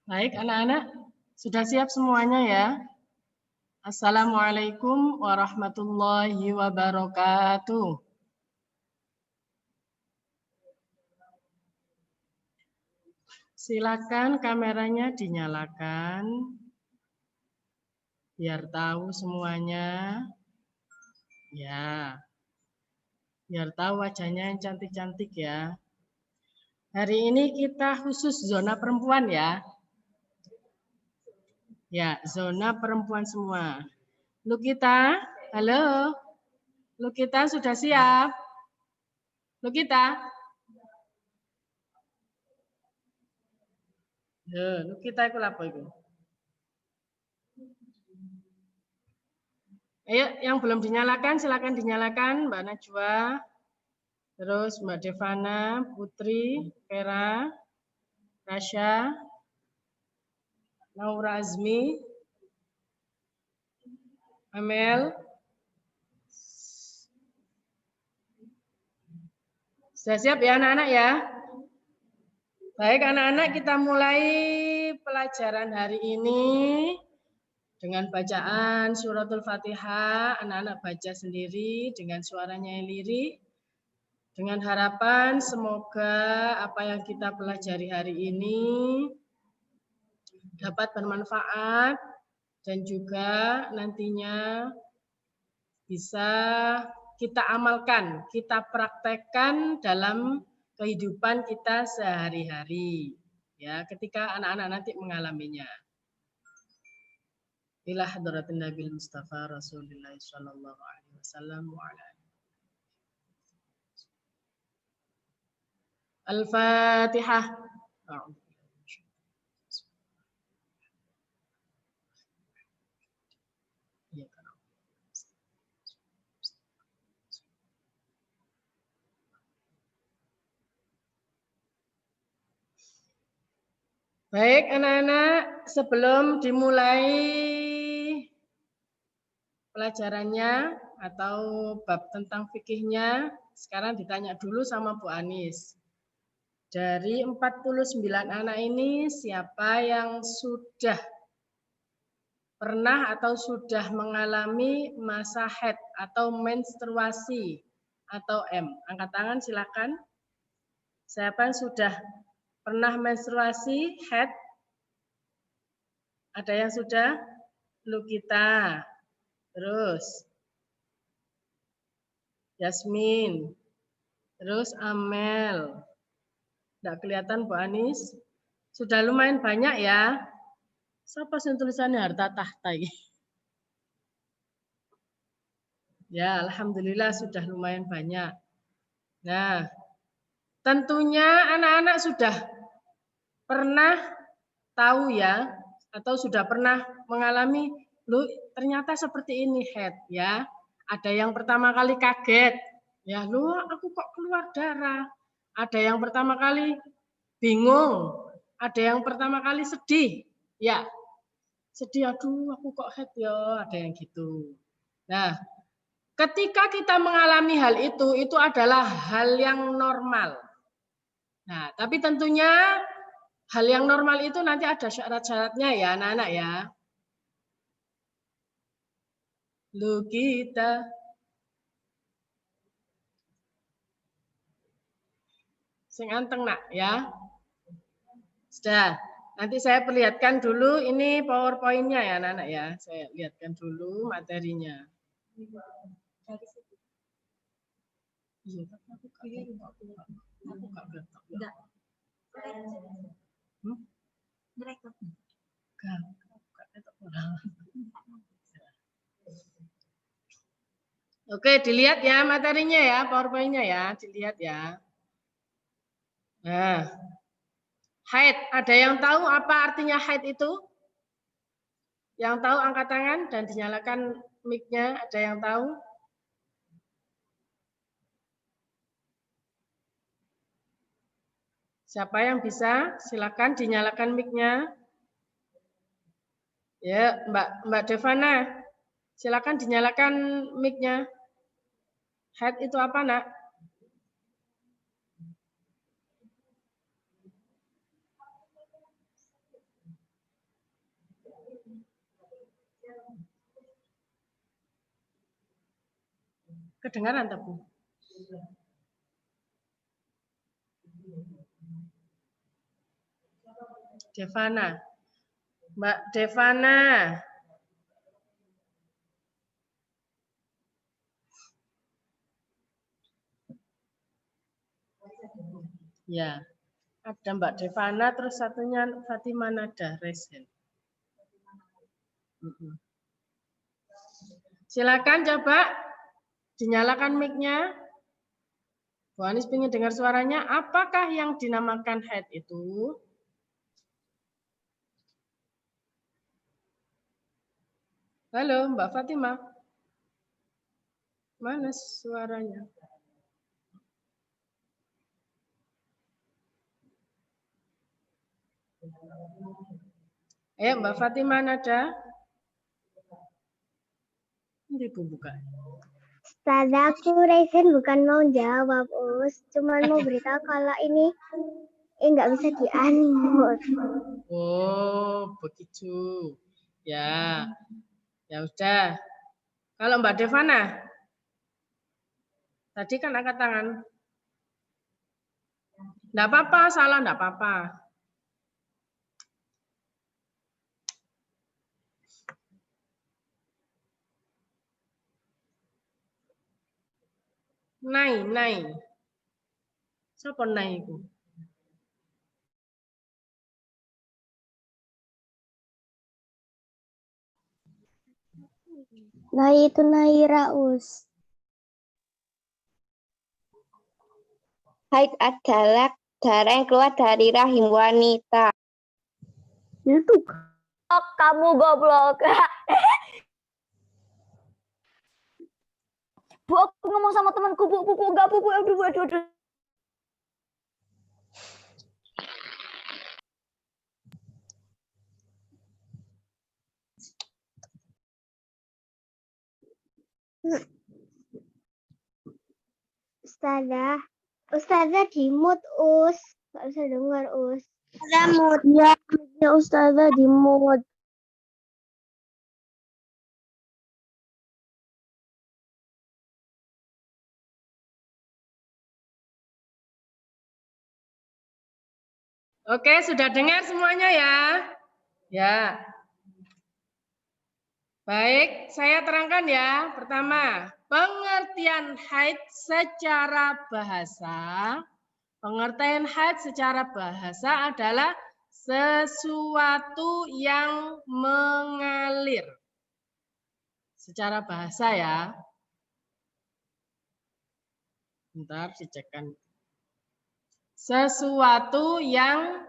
Baik, anak-anak, sudah siap semuanya ya? Assalamualaikum warahmatullahi wabarakatuh. Silakan kameranya dinyalakan, biar tahu semuanya. Ya, biar tahu wajahnya yang cantik-cantik ya. Hari ini kita khusus zona perempuan ya. Ya, zona perempuan semua. Lukita, halo. Lukita sudah siap? Lukita? Lukita itu apa itu? Ayo, yang belum dinyalakan, silakan dinyalakan, Mbak Najwa. Terus Mbak Devana, Putri, Vera, Rasya, Naura Azmi, Amel. Sudah siap ya anak-anak ya? Baik anak-anak, kita mulai pelajaran hari ini dengan bacaan suratul Fatihah. Anak-anak baca sendiri dengan suaranya yang lirik. Dengan harapan semoga apa yang kita pelajari hari ini dapat bermanfaat dan juga nantinya bisa kita amalkan, kita praktekkan dalam kehidupan kita sehari-hari. Ya, ketika anak-anak nanti mengalaminya. Ila hadratin Nabil Mustafa Rasulullah sallallahu alaihi wasallam wa ala Al-Fatihah. Baik anak-anak, sebelum dimulai pelajarannya atau bab tentang fikihnya, sekarang ditanya dulu sama Bu Anis. Dari 49 anak ini, siapa yang sudah pernah atau sudah mengalami masa haid atau menstruasi atau M? Angkat tangan silakan. Siapa yang sudah pernah menstruasi, haid? Ada yang sudah? Lukita. Terus Yasmin. Terus Amel. Tidak kelihatan Bu Anis. Sudah lumayan banyak ya. Siapa sih tulisannya harta tahta ini? Ya, alhamdulillah sudah lumayan banyak. Nah, tentunya anak-anak sudah pernah tahu ya, atau sudah pernah mengalami, lu ternyata seperti ini head ya. Ada yang pertama kali kaget, ya lu aku kok keluar darah. Ada yang pertama kali bingung, ada yang pertama kali sedih, ya sedih aduh aku kok head ya, ada yang gitu. Nah, ketika kita mengalami hal itu adalah hal yang normal. Nah, tapi tentunya hal yang normal itu nanti ada syarat-syaratnya ya anak-anak ya. Lukita. Sing anteng nak ya. Sudah. Nanti saya perlihatkan dulu ini PowerPoint-nya ya anak-anak ya. Saya lihatkan dulu materinya. Iya, tapi aku gak getok. Enggak. Direkod. Oke, dilihat ya materinya ya, PowerPoint-nya ya, dilihat ya. Nah, haid, ada yang tahu apa artinya haid itu? Yang tahu angkat tangan dan dinyalakan mic-nya, ada yang tahu? Siapa yang bisa? Silakan dinyalakan mic-nya. Ya, Mbak Devana, silakan dinyalakan mic-nya. Haid itu apa, Nak? Kedengaran tak, Bu? Devana. Mbak Devana. Ya. Ada Mbak Devana, terus satunya Fatima Nada Resen. Silakan coba dinyalakan mic-nya. Bu Anis ingin dengar suaranya. Apakah yang dinamakan haid itu? Halo, Mbak Fatima. Mana suaranya? Mbak Fatima Nada. Ini Bu buka. Ustazah, aku Resen bukan mau jawab, Cuman mau beritahu kalau ini nggak bisa di-unmute. Oh, begitu. Ya. Ya udah. Kalau Mbak Devana, tadi kan angkat tangan. Enggak apa-apa, salah enggak apa-apa. Nai. Siapa nai itu? Nai itu Nai Raus. Haid adalah darah yang keluar dari rahim wanita. Itu. Oh, kamu goblok. Bu, aku ngomong sama temanku, Bu, enggak, Bu, aduh. Ustazah di mute, Nggak bisa dengar, Ada mute. Ya, Ustazah di mute. Oke, sudah dengar semuanya ya? Ya. Baik, saya terangkan ya. Pertama, pengertian haid secara bahasa. Pengertian haid secara bahasa adalah sesuatu yang mengalir. Secara bahasa ya. Bentar, dicekkan. Sesuatu yang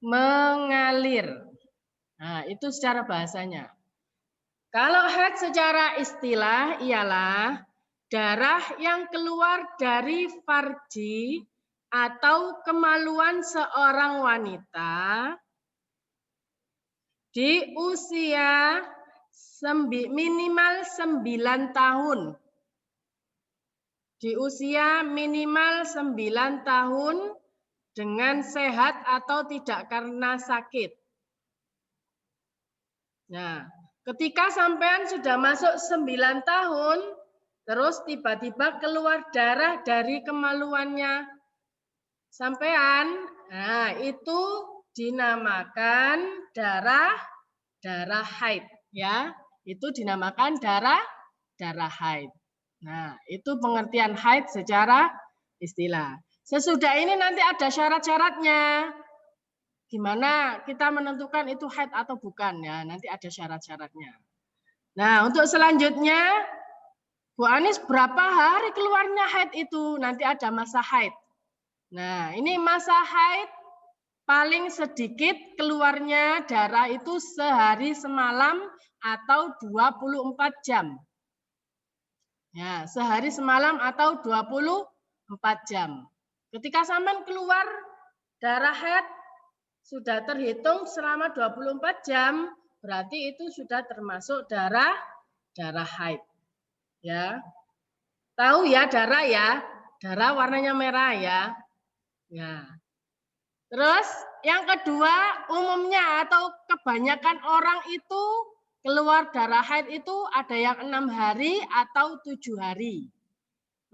mengalir. Nah, itu secara bahasanya. Kalau haid secara istilah ialah darah yang keluar dari farji atau kemaluan seorang wanita di usia minimal 9 tahun. Di usia minimal 9 tahun dengan sehat atau tidak karena sakit. Nah, ketika sampean sudah masuk 9 tahun, terus tiba-tiba keluar darah dari kemaluannya sampean, nah itu dinamakan darah haid, ya. Itu dinamakan darah haid. Nah, itu pengertian haid secara istilah. Sesudah ini nanti ada syarat-syaratnya. Gimana kita menentukan itu haid atau bukan ya, nanti ada syarat-syaratnya. Nah, untuk selanjutnya Bu Anis berapa hari keluarnya haid itu? Nanti ada masa haid. Nah, ini masa haid paling sedikit keluarnya darah itu sehari semalam atau 24 jam. Ya, sehari semalam atau 24 jam. Ketika sampean keluar darah haid sudah terhitung selama 24 jam, berarti itu sudah termasuk darah haid. Ya. Tahu ya darah ya? Darah warnanya merah ya. Ya. Terus yang kedua, umumnya atau kebanyakan orang itu keluar darah haid itu ada yang 6 hari atau 7 hari.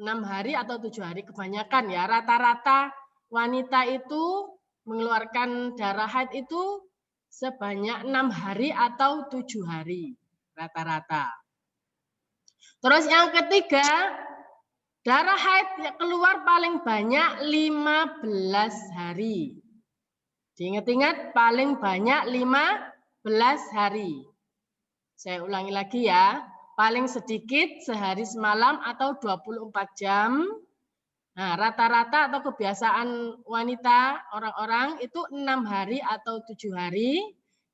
6 hari atau 7 hari kebanyakan ya. Rata-rata wanita itu mengeluarkan darah haid itu sebanyak 6 hari atau 7 hari rata-rata. Terus yang ketiga, darah haid keluar paling banyak 15 hari. Diingat-ingat paling banyak 15 hari. Saya ulangi lagi ya. Paling sedikit sehari semalam atau 24 jam. Nah, rata-rata atau kebiasaan wanita orang-orang itu 6 hari atau 7 hari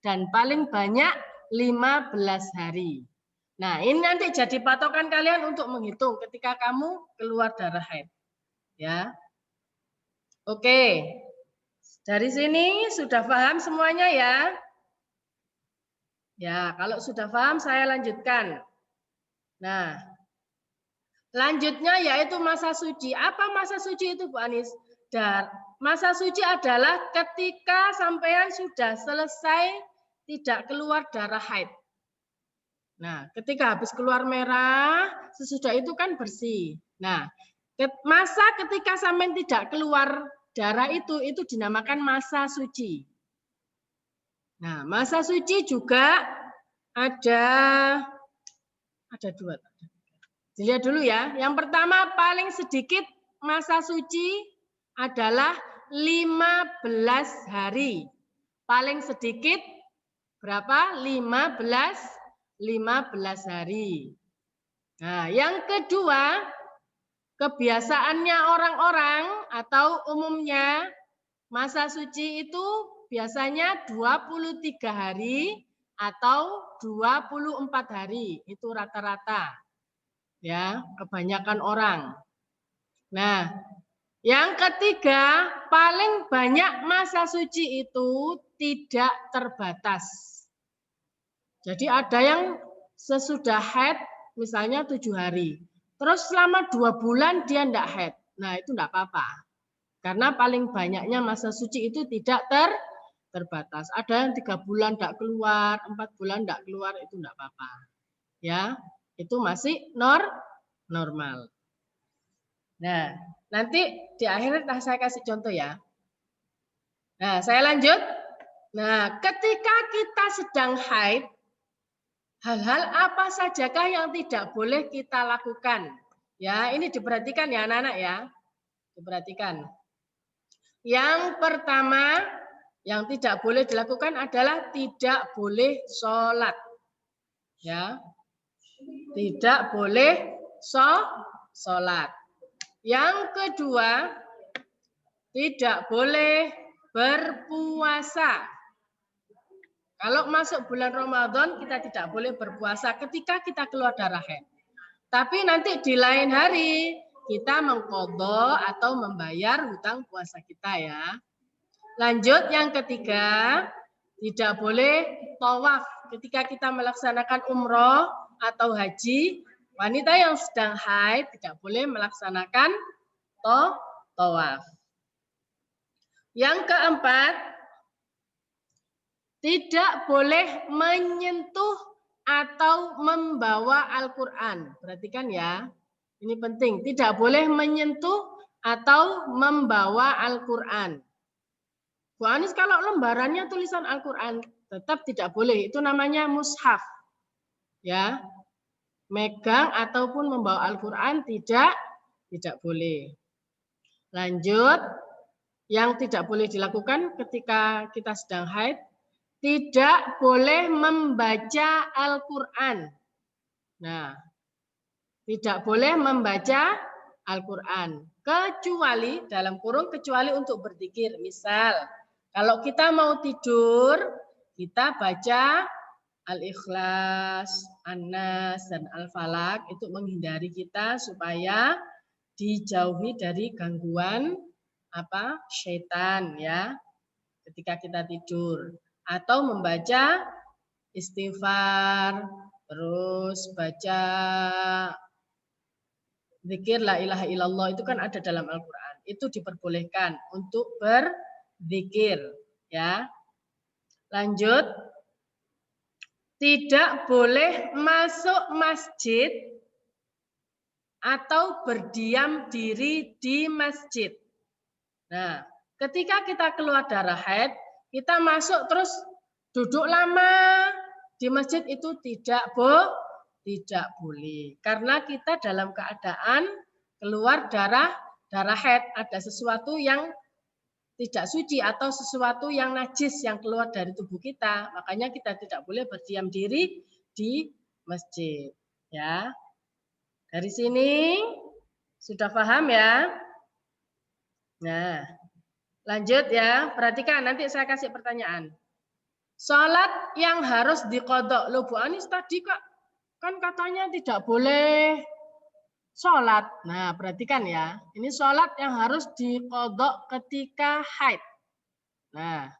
dan paling banyak 15 hari. Nah, ini nanti jadi patokan kalian untuk menghitung ketika kamu keluar darah haid. Ya. Oke. Dari sini sudah paham semuanya ya? Ya, kalau sudah paham saya lanjutkan. Nah, lanjutnya yaitu masa suci. Apa masa suci itu, Bu Anis? Masa suci adalah ketika sampean sudah selesai tidak keluar darah haid. Nah, ketika habis keluar merah, sesudah itu kan bersih. Nah, masa ketika sampean tidak keluar darah itu dinamakan masa suci. Nah, masa suci juga ada dua. Dilihat dulu ya. Yang pertama paling sedikit masa suci adalah 15 hari. Paling sedikit berapa? 15 hari. Nah, yang kedua, kebiasaannya orang-orang atau umumnya masa suci itu biasanya 23 hari atau 24 hari. Itu rata-rata. Ya, kebanyakan orang. Nah, yang ketiga, paling banyak masa suci itu tidak terbatas. Jadi ada yang sesudah haid misalnya 7 hari. Terus selama 2 bulan dia tidak haid. Nah, itu tidak apa-apa. Karena paling banyaknya masa suci itu tidak terbatas. Ada yang 3 bulan tidak keluar, 4 bulan tidak keluar, itu tidak apa-apa. Ya, itu masih normal. Nah, nanti di akhir saya kasih contoh ya. Nah, saya lanjut. Nah, ketika kita sedang haid, hal-hal apa sajakah yang tidak boleh kita lakukan? Ya, ini diperhatikan ya anak-anak ya. Diperhatikan. Yang pertama, yang tidak boleh dilakukan adalah tidak boleh sholat. Ya, tidak boleh sholat. Yang kedua, tidak boleh berpuasa. Kalau masuk bulan Ramadan, kita tidak boleh berpuasa ketika kita keluar darah haid. Tapi nanti di lain hari, kita mengqadha atau membayar hutang puasa kita ya. Lanjut yang ketiga, tidak boleh tawaf. Ketika kita melaksanakan umroh atau haji, wanita yang sedang haid tidak boleh melaksanakan tawaf. Yang keempat, tidak boleh menyentuh atau membawa Al-Quran. Perhatikan ya, ini penting. Tidak boleh menyentuh atau membawa Al-Quran. Bu Anis, kalau lembarannya tulisan Al-Quran, tetap tidak boleh. Itu namanya mushaf. Ya, megang ataupun membawa Al-Quran tidak boleh. Lanjut, yang tidak boleh dilakukan ketika kita sedang haid, tidak boleh membaca Al-Quran. Nah, tidak boleh membaca Al-Quran. Kecuali, dalam kurung kecuali untuk berzikir. Misal, kalau kita mau tidur, kita baca Al-Ikhlas, An-Nas, dan Al-Falaq. Itu menghindari kita supaya dijauhi dari gangguan syaitan ya ketika kita tidur. Atau membaca istighfar, terus baca zikir la ilaha illallah, itu kan ada dalam Al-Quran. Itu diperbolehkan untuk berzikir ya. Lanjut, tidak boleh masuk masjid atau berdiam diri di masjid. Nah, ketika kita keluar darah haid, kita masuk terus duduk lama di masjid itu tidak boleh. Karena kita dalam keadaan keluar darah haid, ada sesuatu yang tidak suci atau sesuatu yang najis yang keluar dari tubuh kita. Makanya kita tidak boleh berdiam diri di masjid. Ya. Dari sini sudah paham ya? Nah, lanjut ya. Perhatikan, nanti saya kasih pertanyaan. Sholat yang harus diqodok. Loh Bu Anis tadi kok kan katanya tidak boleh sholat. Nah, perhatikan ya. Ini sholat yang harus diqodok ketika haid. Nah,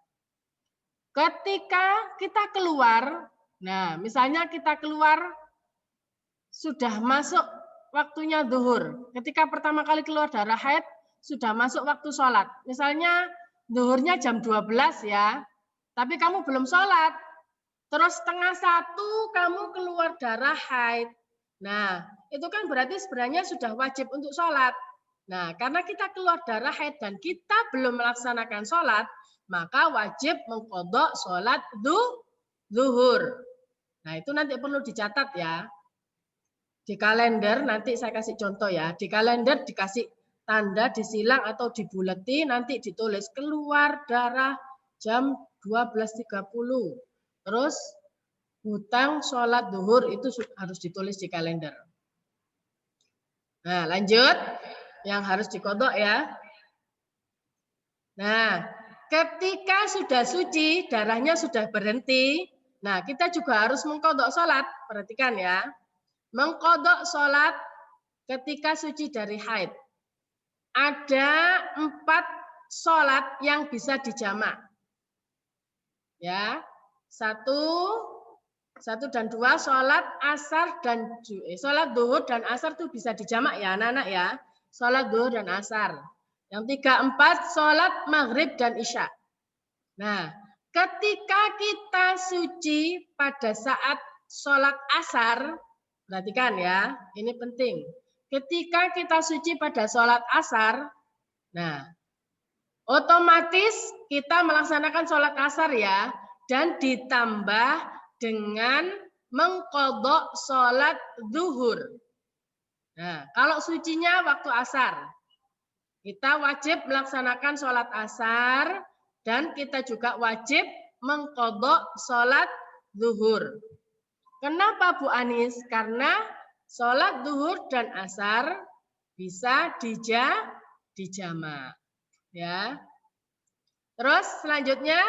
ketika kita keluar, nah misalnya kita keluar sudah masuk waktunya zuhur. Ketika pertama kali keluar darah haid, sudah masuk waktu sholat. Misalnya zuhurnya jam 12 ya, tapi kamu belum sholat. Terus 12:30 kamu keluar darah haid. Nah, itu kan berarti sebenarnya sudah wajib untuk sholat. Nah, karena kita keluar darah haid dan kita belum melaksanakan sholat, maka wajib mengqodok sholat zuhur. Nah, itu nanti perlu dicatat ya. Di kalender, nanti saya kasih contoh ya. Di kalender dikasih tanda, disilang atau dibuleti, nanti ditulis keluar darah jam 12.30. Terus hutang sholat zuhur itu harus ditulis di kalender. Nah, lanjut. Yang harus diqodok ya. Nah, ketika sudah suci, darahnya sudah berhenti. Nah, kita juga harus mengqodok sholat. Perhatikan ya. Mengqodok sholat ketika suci dari haid. Ada 4 sholat yang bisa dijamak. Ya, 1 dan 2 sholat asar dan sholat zuhur dan asar itu bisa dijamak ya anak-anak ya. Sholat zuhur dan asar. Yang 3, 4 sholat maghrib dan isya. Nah, ketika kita suci pada saat sholat asar, perhatikan ya, ini penting. Ketika kita suci pada sholat asar, nah, otomatis kita melaksanakan sholat asar ya, dan ditambah dengan mengqodok sholat zuhur. Nah, kalau sucinya waktu asar, kita wajib melaksanakan sholat asar dan kita juga wajib mengqodok sholat zuhur. Kenapa Bu Anis? Karena sholat zuhur dan asar bisa dijamak. Ya. Terus selanjutnya,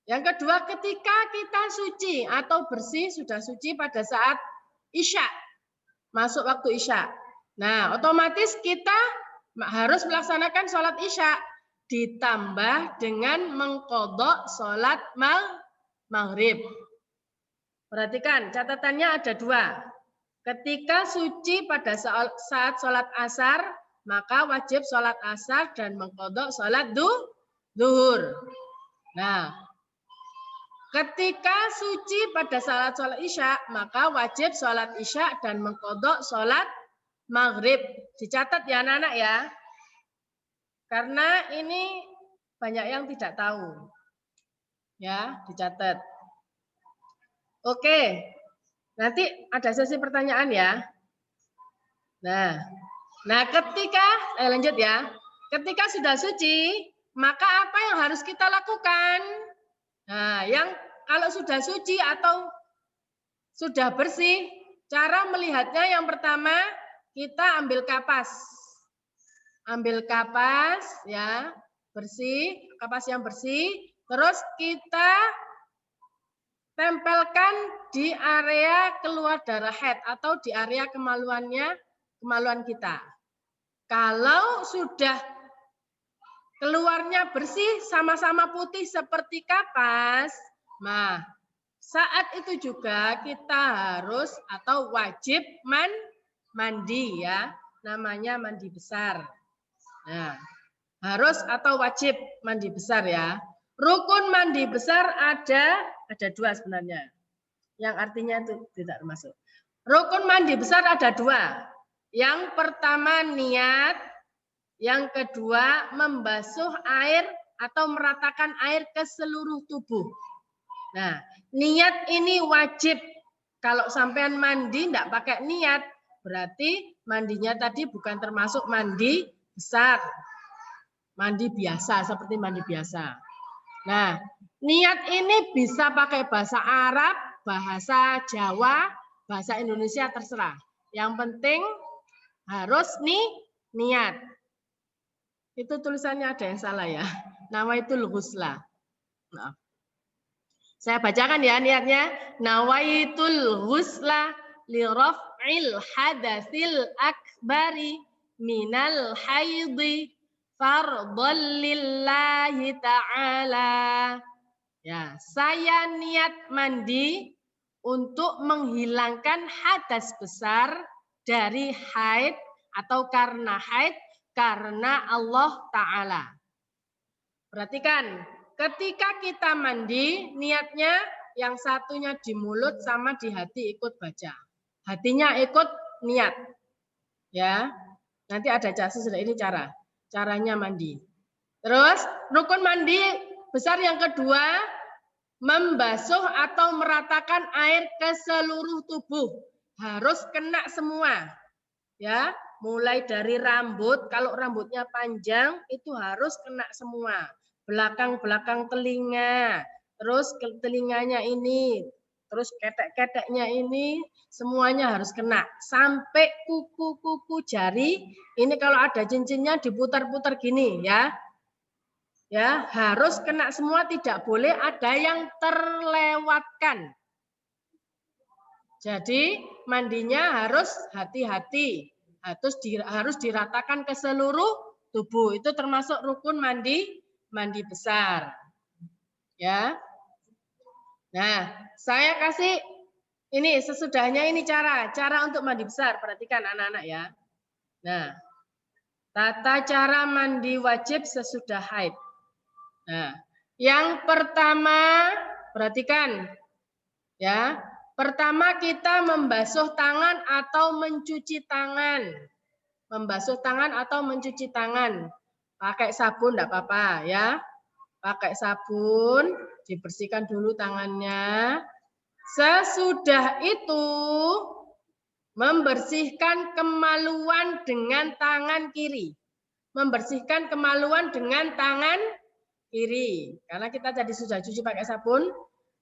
yang kedua ketika kita suci atau bersih sudah suci pada saat isya, masuk waktu isya. Nah, otomatis kita harus melaksanakan sholat isya ditambah dengan mengqodok sholat maghrib. Perhatikan, catatannya ada 2. Ketika suci pada saat sholat asar, maka wajib sholat asar dan mengqodok sholat zuhur. Nah, ketika suci pada saat sholat isya, maka wajib sholat isya dan mengqodok sholat maghrib. Dicatat ya anak-anak ya. Karena ini banyak yang tidak tahu. Ya, dicatat. Oke, nanti ada sesi pertanyaan ya. Nah ketika, lanjut ya. Ketika sudah suci, maka apa yang harus kita lakukan? Nah, yang kalau sudah suci atau sudah bersih, cara melihatnya yang pertama kita ambil kapas. Ambil kapas ya, bersih, kapas yang bersih, terus kita tempelkan di area keluar darah haid atau di area kemaluan kita. Kalau sudah keluarnya bersih sama-sama putih seperti kapas, nah saat itu juga kita harus atau wajib mandi ya, namanya mandi besar. Nah, harus atau wajib mandi besar ya. Rukun mandi besar ada 2 sebenarnya. Yang artinya itu tidak termasuk. Rukun mandi besar ada 2. Yang pertama niat, yang kedua membasuh air atau meratakan air ke seluruh tubuh. Nah, niat ini wajib. Kalau sampean mandi enggak pakai niat, berarti mandinya tadi bukan termasuk mandi besar. Mandi biasa, seperti mandi biasa. Nah, niat ini bisa pakai bahasa Arab, bahasa Jawa, bahasa Indonesia, terserah. Yang penting harus niat. Itu tulisannya ada yang salah ya. Nama itu ghusla. Nah, saya bacakan ya niatnya. Nawaitul ghusla li raf'il hadatsil akbari minal haidhi fardhan lillahi ta'ala. Ya, saya niat mandi untuk menghilangkan hadas besar dari haid atau karena haid karena Allah Ta'ala. Perhatikan, ketika kita mandi, niatnya yang satunya di mulut sama di hati ikut baca. Hatinya ikut niat. Ya, nanti ada sudah ini caranya mandi. Terus rukun mandi besar yang kedua, membasuh atau meratakan air ke seluruh tubuh. Harus kena semua. Ya, mulai dari rambut, kalau rambutnya panjang itu harus kena semua. Belakang-belakang telinga, terus telinganya ini, terus ketek-keteknya ini, semuanya harus kena. Sampai kuku-kuku jari, ini kalau ada cincinnya diputar-putar gini ya. Ya, harus kena semua, tidak boleh ada yang terlewatkan. Jadi mandinya harus hati-hati, harus diratakan ke seluruh tubuh. Itu termasuk rukun mandi besar. Ya. Nah, saya kasih ini sesudahnya ini cara untuk mandi besar. Perhatikan anak-anak ya. Nah, tata cara mandi wajib sesudah haid. Nah, yang pertama perhatikan ya. Pertama kita membasuh tangan atau mencuci tangan. Membasuh tangan atau mencuci tangan. Pakai sabun enggak apa-apa ya. Pakai sabun, dibersihkan dulu tangannya. Sesudah itu membersihkan kemaluan dengan tangan kiri. Membersihkan kemaluan dengan tangan kiri. Karena kita tadi sudah cuci pakai sabun.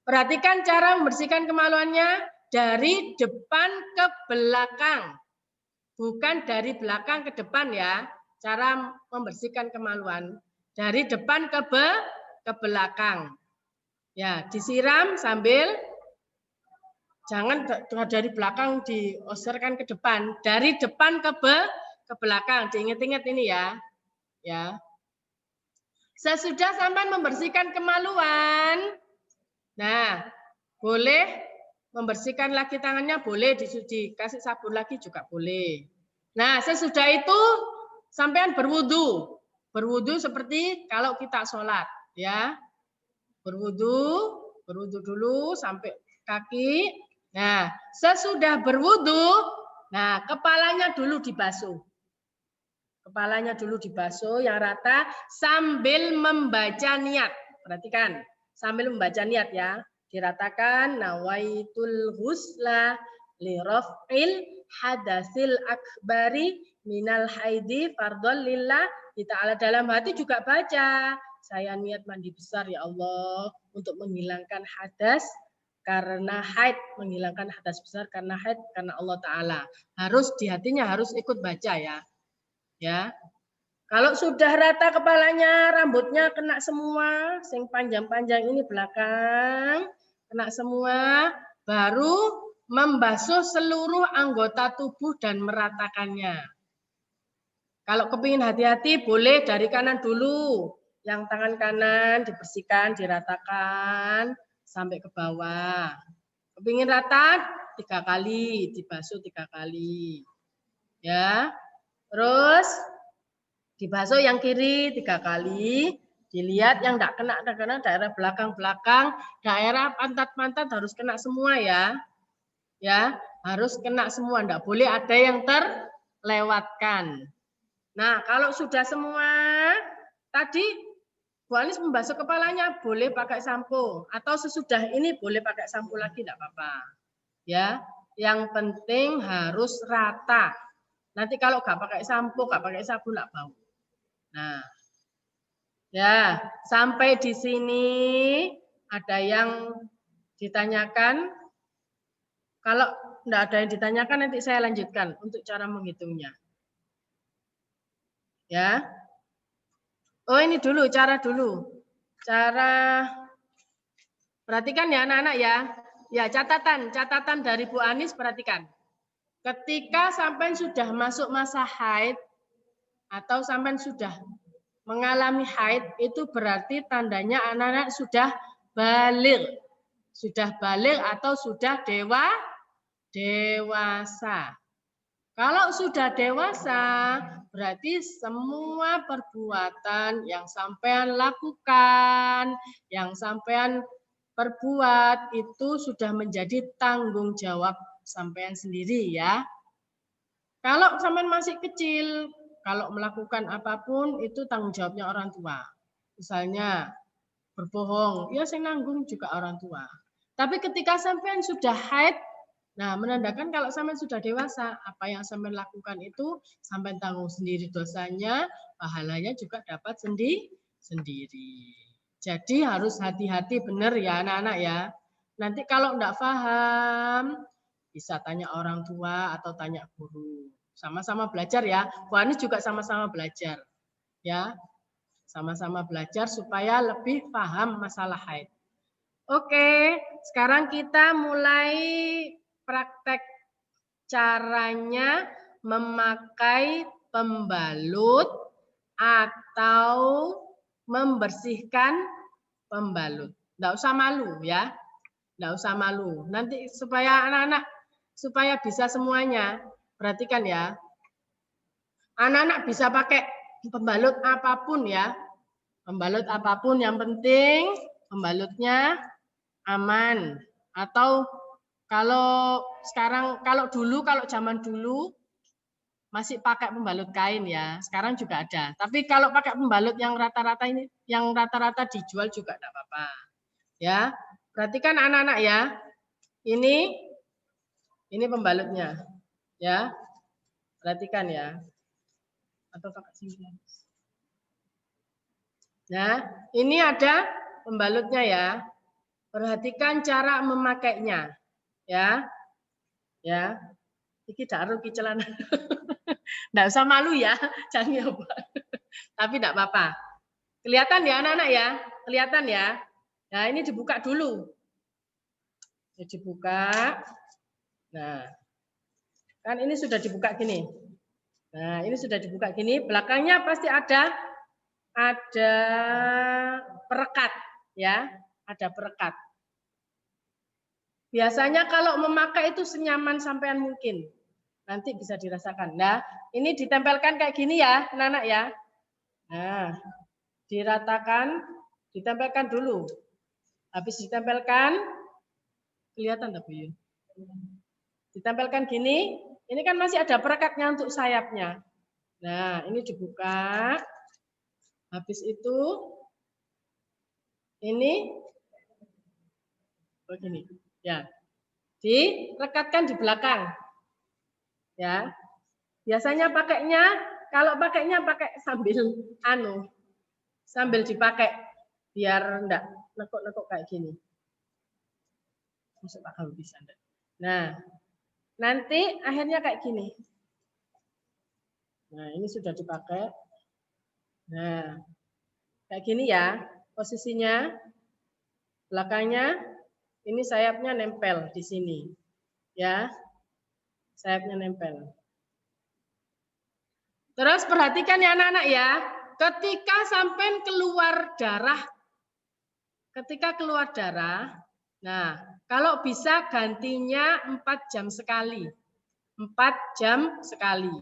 Perhatikan cara membersihkan kemaluannya dari depan ke belakang. Bukan dari belakang ke depan ya. Cara membersihkan kemaluan. Dari depan ke belakang. Ya, disiram sambil jangan dari belakang diosirkan ke depan. Dari depan ke belakang. Diingat-ingat ini ya. Ya. Sesudah sampai membersihkan kemaluan, nah, boleh membersihkan lagi tangannya, boleh dikasih sabun lagi juga boleh. Nah, sesudah itu sampean berwudu. Berwudu seperti kalau kita sholat, ya. Berwudu dulu sampai kaki. Nah, sesudah berwudu, nah kepalanya dulu dibasuh. Kepalanya dulu dibasuh yang rata sambil membaca niat. Perhatikan. Sambil membaca niat ya, diratakan nawaitul ghusla li raf'il hadasil akbari minal haidi fardhon lillah ta'ala. Dalam hati juga baca, saya niat mandi besar ya Allah untuk menghilangkan hadas karena haid, menghilangkan hadas besar karena haid karena Allah Ta'ala. Harus di hatinya harus ikut baca ya. Ya. Kalau sudah rata kepalanya, rambutnya kena semua, sing panjang-panjang ini belakang, kena semua, baru membasuh seluruh anggota tubuh dan meratakannya. Kalau kepingin hati-hati, boleh dari kanan dulu. Yang tangan kanan dibersihkan, diratakan, sampai ke bawah. Kepingin rata, 3 kali, dibasuh 3 kali. Ya, terus dibasuh yang kiri 3 kali, dilihat yang enggak kena daerah belakang-belakang, daerah pantat-pantat harus kena semua ya. Ya, harus kena semua, enggak boleh ada yang terlewatkan. lewatkan. Nah, kalau sudah semua, tadi Bu Anis membasuh kepalanya boleh pakai sampo atau sesudah ini boleh pakai sampo lagi enggak apa-apa. Ya, yang penting harus rata. Nanti kalau nggak pakai sampo, nggak pakai sabun enggak bau. Nah, ya, sampai di sini ada yang ditanyakan? Kalau enggak ada yang ditanyakan nanti saya lanjutkan untuk cara menghitungnya. Ya. Oh, ini dulu cara dulu. Cara perhatikan ya anak-anak ya. Ya, catatan dari Bu Anis perhatikan. Ketika sampai sudah masuk masa haid atau sampai sudah mengalami haid itu berarti tandanya anak-anak sudah baligh. Sudah baligh atau sudah dewasa. Kalau sudah dewasa, berarti semua perbuatan yang sampean lakukan, yang sampean perbuat itu sudah menjadi tanggung jawab sampean sendiri ya. Kalau sampean masih kecil, kalau melakukan apapun itu tanggung jawabnya orang tua. Misalnya berbohong, ya saya nanggung juga orang tua. Tapi ketika sampean sudah haid, nah, menandakan kalau sampean sudah dewasa, apa yang sampean lakukan itu sampean tanggung sendiri dosanya, pahalanya juga dapat sendiri. Jadi harus hati-hati benar ya anak-anak ya. Nanti kalau enggak paham, bisa tanya orang tua atau tanya guru. Sama-sama belajar ya. Bu Anis juga sama-sama belajar. Ya. Sama-sama belajar supaya lebih paham masalah haid. Oke, sekarang kita mulai praktek caranya memakai pembalut atau membersihkan pembalut. Nggak usah malu ya, nggak usah malu. Nanti supaya anak-anak supaya bisa semuanya, perhatikan ya. Anak-anak bisa pakai pembalut apapun ya, pembalut apapun yang penting pembalutnya aman. Atau kalau sekarang, kalau zaman dulu masih pakai pembalut kain ya. Sekarang juga ada. Tapi kalau pakai pembalut yang rata-rata ini, yang rata-rata dijual juga enggak apa-apa. Ya, perhatikan anak-anak ya. Ini pembalutnya. Ya, perhatikan ya. Atau pakai sini. Nah, ini ada pembalutnya ya. Perhatikan cara memakainya. Ya. Ya. Iki daru ki celana. Enggak usah malu ya, jangan nyoba. Tapi enggak apa-apa. Kelihatan ya anak-anak ya? Kelihatan ya? Nah, ini dibuka dulu. Ini dibuka. Nah. Kan ini sudah dibuka gini. Nah, ini sudah dibuka gini, belakangnya pasti ada perekat ya, ada perekat. Biasanya kalau memakai itu senyaman sampean mungkin. Nanti bisa dirasakan. Nah, ini ditempelkan kayak gini ya, anak-anak ya. Nah, diratakan, ditempelkan dulu. Habis ditempelkan, kelihatan tapi ditempelkan gini, ini kan masih ada perekatnya untuk sayapnya. Nah, ini dibuka. Habis itu, ini begini, ya, direkatkan di belakang. Ya, biasanya pakainya, kalau pakainya pakai sambil dipakai biar enggak nekuk-nekuk kayak gini. Masuk akal bisa enggak? Nah, nanti akhirnya kayak gini. Nah, ini sudah dipakai. Nah, kayak gini ya posisinya. Belakangnya ini sayapnya nempel di sini. Ya. Sayapnya nempel. Terus perhatikan ya anak-anak ya, ketika sampai keluar darah, nah kalau bisa gantinya 4 jam sekali. 4 jam sekali.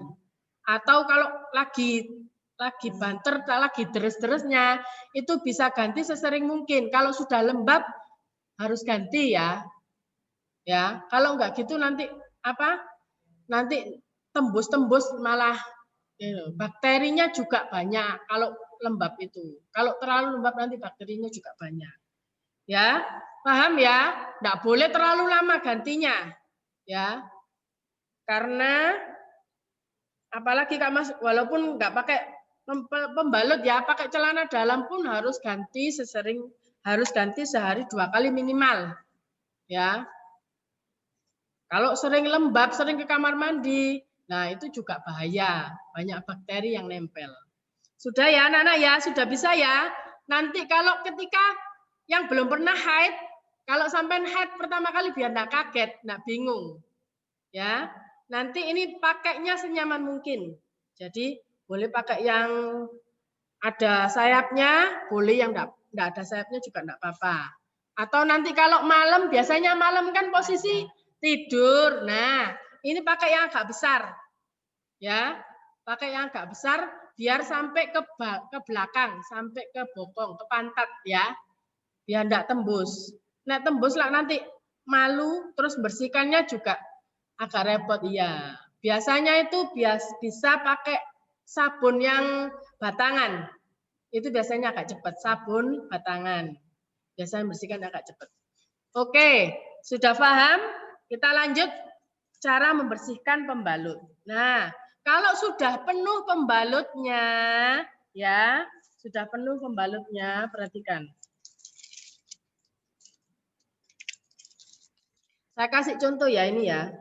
Atau kalau lagi banter, lagi deres-deresnya, itu bisa ganti sesering mungkin. Kalau sudah lembab harus ganti ya. Ya, kalau enggak gitu nanti apa? Nanti tembus-tembus malah bakterinya juga banyak kalau lembab itu. Kalau terlalu lembab nanti bakterinya juga banyak. Ya, paham ya? Enggak boleh terlalu lama gantinya. Ya. Karena apalagi Kak Mas, walaupun enggak pakai pembalut ya, pakai celana dalam pun harus ganti sehari 2 kali minimal. Ya. Kalau sering lembab, sering ke kamar mandi, nah itu juga bahaya, banyak bakteri yang nempel. Sudah ya anak-anak ya, sudah bisa ya. Nanti kalau ketika yang belum pernah haid, kalau sampai haid pertama kali biar enggak kaget, enggak bingung. Ya. Nanti ini pakainya senyaman mungkin. Jadi boleh pakai yang ada sayapnya, boleh yang enggak ada sayapnya juga enggak apa-apa. Atau nanti kalau malam, biasanya malam kan posisi tidur. Nah, ini pakai yang agak besar. Ya, pakai yang agak besar biar sampai ke belakang, sampai ke bokong, ke pantat ya. Biar enggak tembus. Nah, tembus lah nanti malu, terus bersihkannya juga agak repot iya. Biasanya itu bisa pakai sabun yang batangan. Itu biasanya agak cepat, sabun batangan. Biasanya bersihkan agak cepat. Oke, sudah paham? Kita lanjut cara membersihkan pembalut. Nah, kalau sudah penuh pembalutnya, ya, sudah penuh pembalutnya, perhatikan. Saya kasih contoh ya ini ya.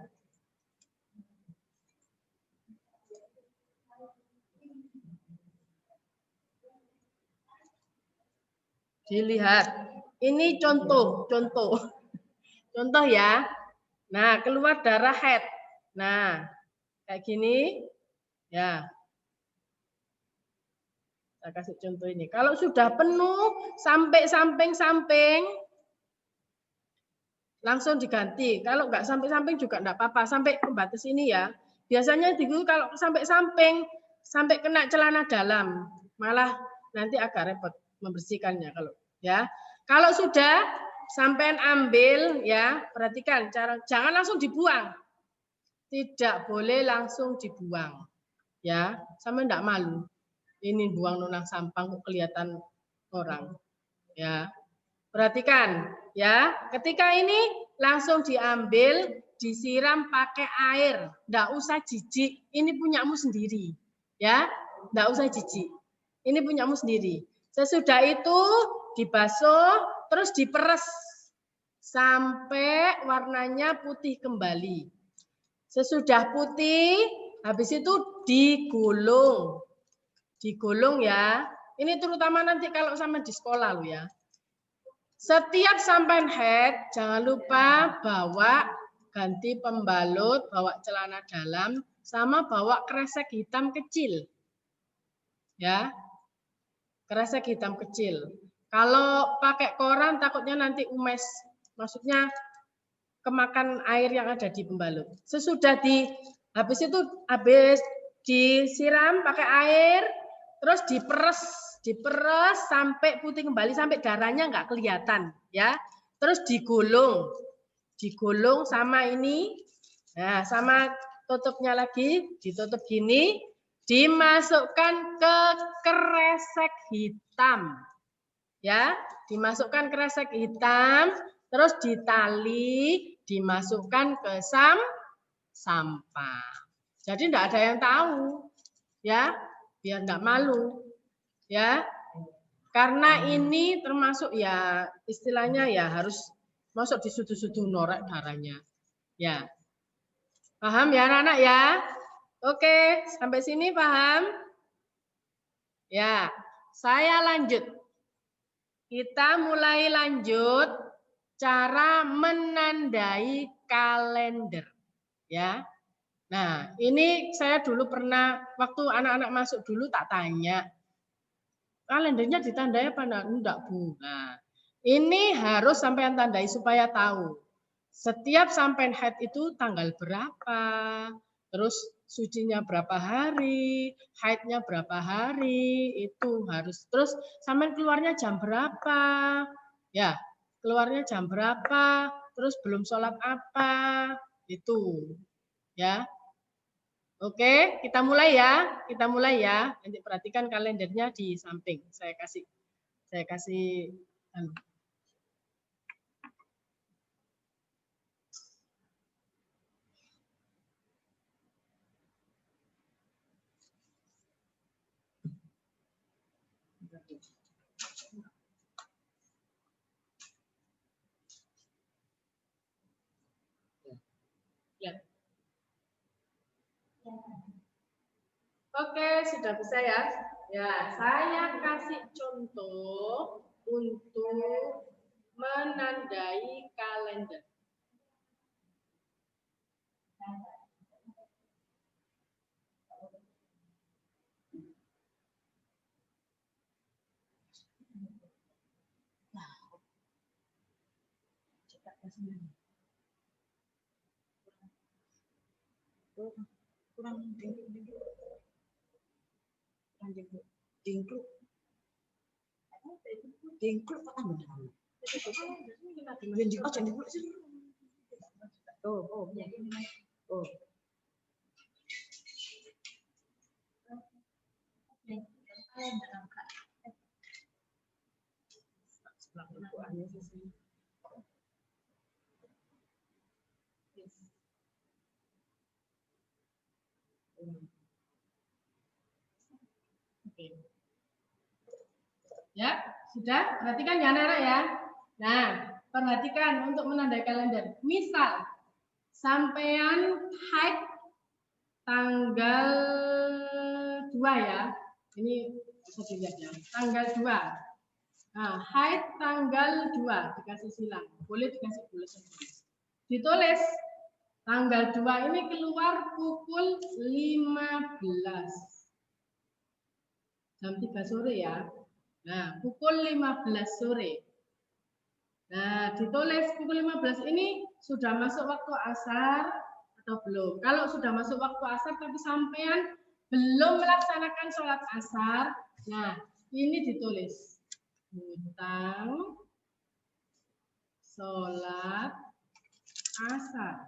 Dilihat. Ini contoh ya. Nah, keluar darah haid. Nah, kayak gini. Ya. Saya kasih contoh ini. Kalau sudah penuh sampai samping-samping, langsung diganti. Kalau nggak sampai-samping juga enggak apa-apa. Sampai pembatas ini ya. Biasanya kalau sampai samping, sampai kena celana dalam, malah nanti agak repot membersihkannya kalau ya. Kalau sudah sampean ambil ya, perhatikan jangan langsung dibuang. Tidak boleh langsung dibuang. Ya, sama enggak malu. Ini buang nunang sampah kok kelihatan orang. Ya. Perhatikan ya, ketika ini langsung diambil, disiram pakai air. Enggak usah jijik, ini punyamu sendiri. Ya, enggak usah jijik. Ini punyamu sendiri. Sesudah itu dibasuh, terus diperes sampai warnanya putih kembali. Sesudah putih, habis itu digulung. Digulung ya. Ini terutama nanti kalau sama di sekolah lo ya. Setiap sampai haid, jangan lupa bawa ganti pembalut, bawa celana dalam, sama bawa kresek hitam kecil. Ya, kresek hitam kecil. Kalau pakai koran takutnya nanti umes, maksudnya kemakan air yang ada di pembalut. Sesudah habis disiram pakai air, terus diperes sampai putih kembali, sampai darahnya nggak kelihatan, ya. Terus digulung sama ini, nah sama tutupnya lagi, ditutup gini, dimasukkan ke kresek hitam, ya, dimasukkan kresek hitam, terus ditali, dimasukkan ke sampah. Jadi enggak ada yang tahu, ya, biar enggak malu, ya. Karena ini termasuk ya istilahnya ya harus masuk disudu-sudu norek darahnya, ya. Paham ya anak-anak ya? Oke, sampai sini paham? Ya, saya lanjut. Kita mulai lanjut cara menandai kalender, ya. Nah, ini saya dulu pernah waktu anak-anak masuk dulu tak tanya, kalendernya ditandai apa enggak, Bu? Nah, ini harus sampean tandai supaya tahu. Setiap sampai haid itu tanggal berapa, terus sucinya berapa hari, haidnya berapa hari, itu harus. Terus sampean keluarnya jam berapa? Ya, keluarnya jam berapa? Terus belum sholat apa? Itu. Ya. Oke, kita mulai ya. Kita mulai ya. Nanti perhatikan kalendernya di samping. Saya kasih anu. Lihat. Oke, sudah bisa ya. Ya, saya kasih contoh untuk menandai kalender. Kurang dingkluk kok tambah dalam. Oh. Oke. Ya, sudah? Perhatikan ya anak-anak ya. Nah, perhatikan untuk menandai kalender. Misal, sampean haid tanggal 2 ya. Ini bisa dilihat ya. Tanggal 2. Nah, haid tanggal 2 dikasih silang. Boleh dikasih tulisan. Ditulis tanggal 2 ini keluar pukul 15. Jam 3 sore ya. Nah, pukul 15 sore. Nah, ditulis pukul 15 ini sudah masuk waktu asar atau belum. Kalau sudah masuk waktu asar tapi sampean belum melaksanakan sholat asar, nah ini ditulis. Hutang sholat asar.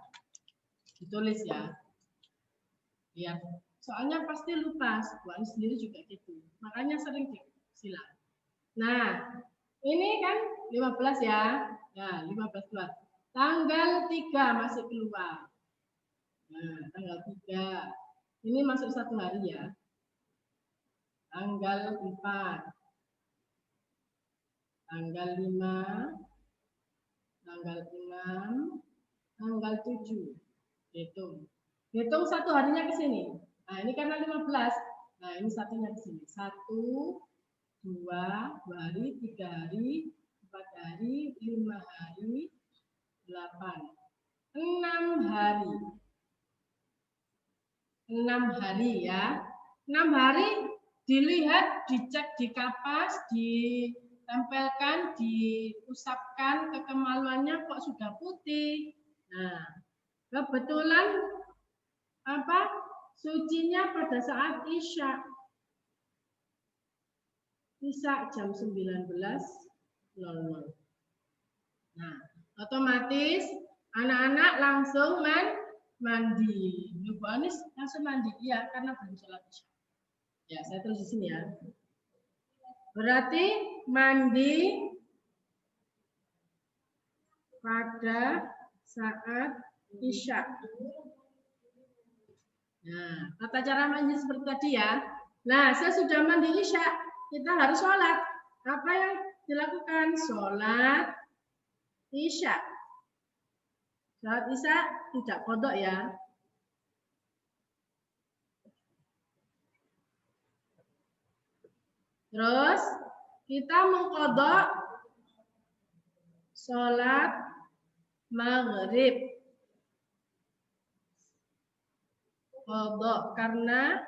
Ditulis ya. Lihat. Soalnya pasti lupa, Bu Ani sendiri juga gitu. Makanya sering disilang. Nah, ini kan 15 ya. Nah, 15 keluar. Tanggal 3 masih keluar. Nah, tanggal 3. Ini masuk 1 hari ya. Tanggal 4. Tanggal 5. Tanggal 6. Tanggal 7. Hitung. Hitung 1 harinya ke sini. Nah, ini karena 15. Nah, ini satunya ke sini. 1, 2 hari, 3 hari, 4 hari, 5 hari, 8, 6 hari. 6 hari ya. 6 hari dilihat, dicek di kapas, ditempelkan, diusapkan ke kemaluannya kok sudah putih. Nah, kebetulan sucinya pada saat Isya. Isya jam 19.00. Nah, otomatis anak-anak langsung mandi. Bu Anis langsung mandi, iya karena belum sholat isya. Ya, saya tulis di sini ya. Berarti mandi pada saat isya. Nah, tata cara mandi seperti tadi ya. Nah, saya sudah mandi isya, kita harus sholat. Apa yang dilakukan? Sholat isya. Sholat isya tidak kodok ya. Terus kita mengkodok sholat maghrib. Kodok karena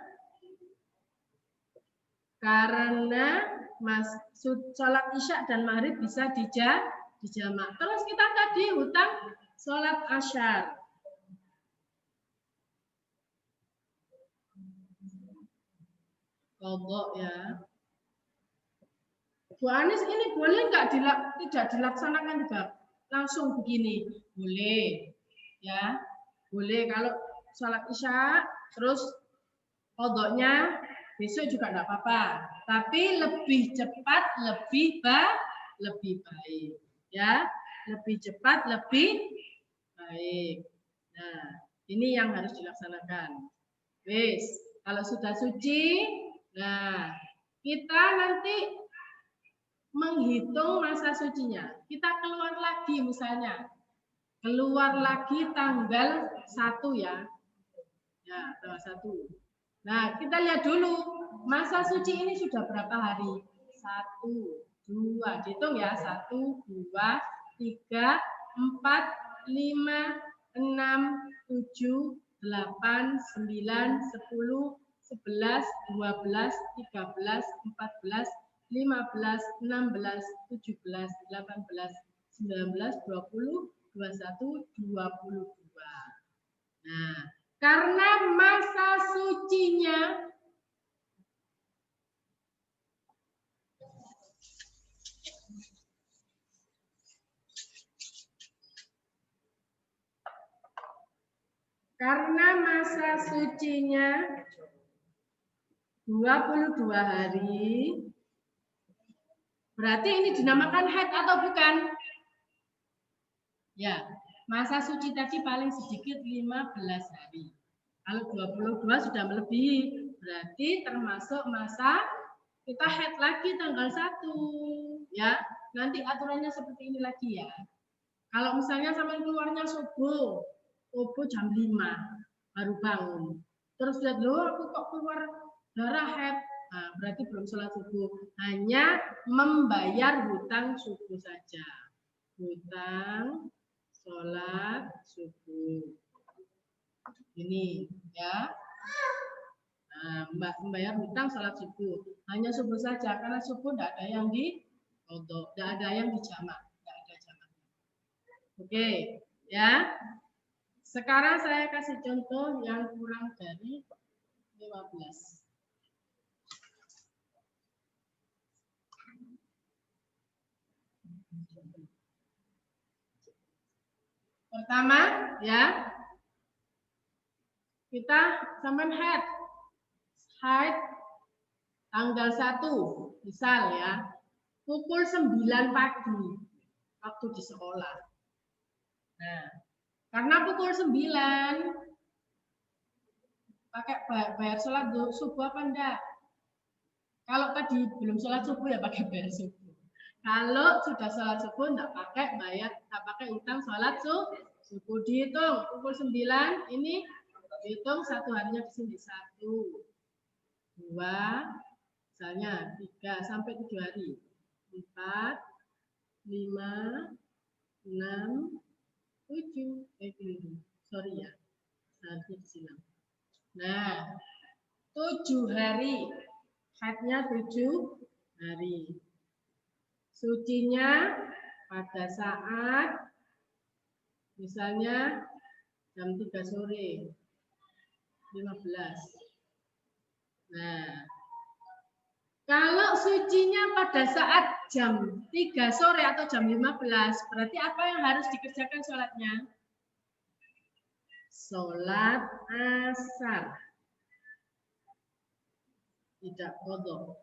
sholat isya dan maghrib bisa dijamak. Terus kita tadi hutang sholat asyar. Kodok ya. Bu Anis ini boleh nggak tidak dilaksanakan juga langsung begini? Boleh, ya, boleh. sholat isya, terus qodoknya besok juga enggak apa-apa. Tapi lebih cepat, lebih baik. Ya, lebih cepat, lebih baik. Nah, ini yang harus dilaksanakan. Wes, kalau sudah suci, nah kita nanti menghitung masa sucinya. Kita keluar lagi misalnya. Keluar lagi tanggal 1 ya. Ya, tanggal 1. Nah, kita lihat dulu masa suci ini sudah berapa hari? 1, 2, dihitung ya. 1, 2, 3, 4, 5, 6, 7, 8, 9, 10, 11, 12, 13, 14, 15, 16, 17, 18, 19, 20, 21, 22. Nah, karena masa sucinya masa sucinya 22 hari, berarti ini dinamakan haid atau bukan? Ya, masa suci tadi paling sedikit 15 hari. Kalau 22 sudah melebihi, berarti termasuk masa kita haid lagi tanggal 1. Ya, nanti aturannya seperti ini lagi ya. Kalau misalnya sampai keluarnya subuh jam 5 baru bangun. Terus lihat, loh aku kok keluar darah haid. Nah, berarti belum sholat subuh. Hanya membayar hutang subuh saja. Hutang sholat subuh. Ini ya. Nah, membayar hutang sholat subuh. Hanya subuh saja, karena subuh tidak ada yang di qodho, tidak ada yang dijamak, tidak ada jamak. Oke, ya. Sekarang saya kasih contoh yang kurang dari 15. Pertama, ya. Kita sampai haid tanggal 1, misal ya. Pukul 9 pagi waktu di sekolah. Nah, karena pukul 9 pakai bayar sholat subuh apa enggak? Kalau tadi belum sholat subuh ya pakai bayar subuh. Kalau sudah sholat subuh enggak pakai utang sholat subuh. Dihitung pukul 9 ini dihitung satu harinya di sini 1, 2, misalnya 3 sampai 7 hari. 4, 5, 6, 7. Sorry ya. Seharusnya di sini. Nah, 7 hari. Haidnya 7 hari. Sucinya pada saat misalnya jam 3 sore. 15. Nah, kalau sucinya pada saat jam 3 sore atau jam 15, berarti apa yang harus dikerjakan sholatnya? Sholat asar. Tidak qodho.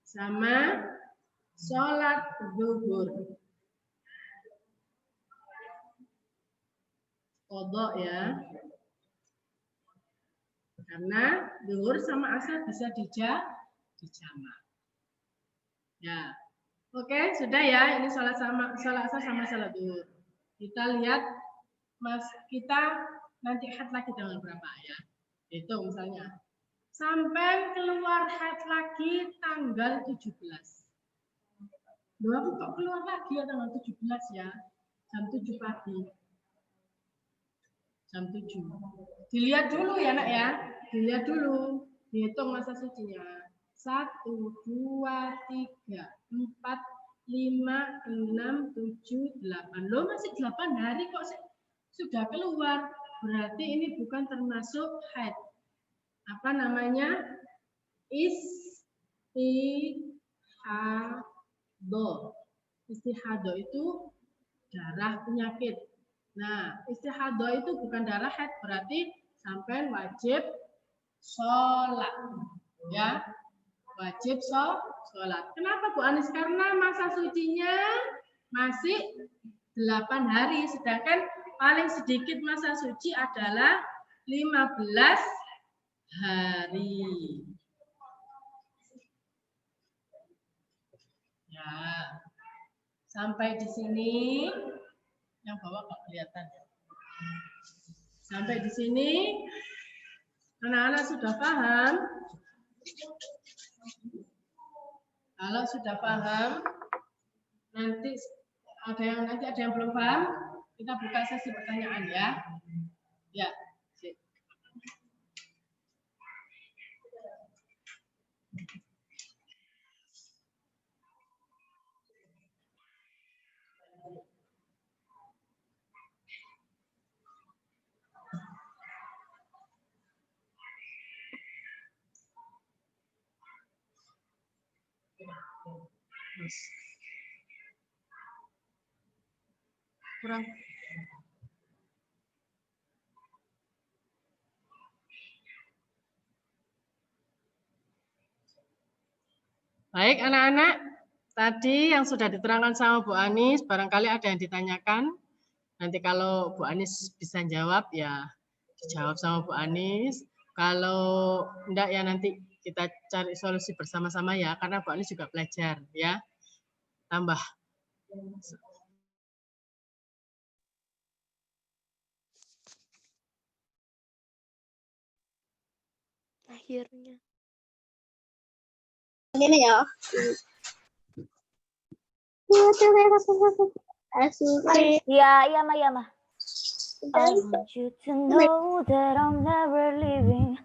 Sama sholat zuhur. Qodho ya. Karena zuhur sama asar bisa dijamak. Ya. Oke, sudah ya. Ini sholat asar sama sholat zuhur. Kita lihat kita nanti haid lagi tanggal berapa ya. Itu misalnya. Sampai keluar haid lagi tanggal 17. Loh, aku kok keluar lagi ya tanggal 17 ya. Jam 7 pagi. Jam 7. Dilihat dulu ya nak ya. Dilihat dulu. Dihitung masa sucinya. 1, 2, 3, 4, 5, 6, 7, 8. Loh masih 8 hari kok sudah keluar. Berarti ini bukan termasuk haid. Apa namanya? Istihadho. Istihadho itu darah penyakit. Nah, istihadah itu bukan darah haid, berarti sampai wajib sholat. Ya, wajib sholat. Kenapa Bu Anis? Karena masa sucinya masih 8 hari, sedangkan paling sedikit masa suci adalah 15 hari. Ya, sampai di sini yang bawah nggak kelihatan. Sampai di sini anak-anak sudah paham? Kalau sudah paham, nanti ada yang belum paham, kita buka sesi pertanyaan ya. Ya. Kurang. Baik anak-anak, tadi yang sudah diterangkan sama Bu Anis, barangkali ada yang ditanyakan. Nanti kalau Bu Anis bisa jawab ya dijawab sama Bu Anis. Kalau enggak ya nanti kita cari solusi bersama-sama ya, karena Bu Anis juga belajar ya. Tambah. Akhirnya. Ini ya. Iya, mah. I want you to know that I'm never leaving.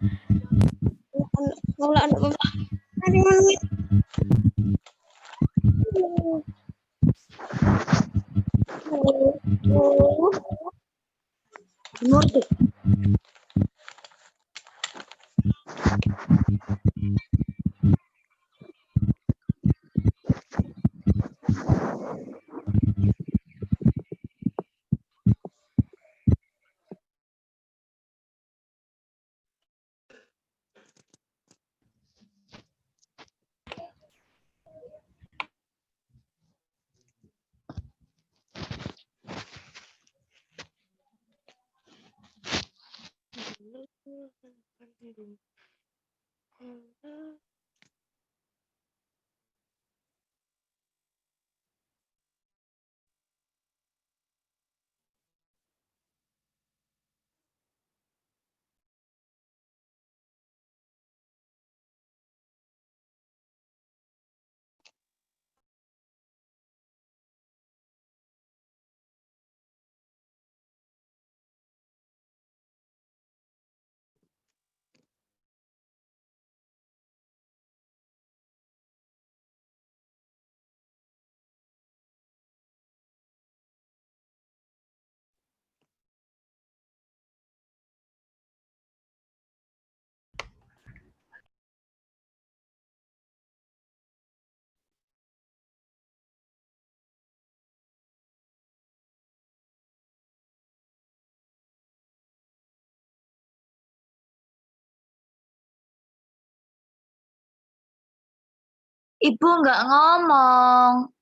Ibu nggak ngomong.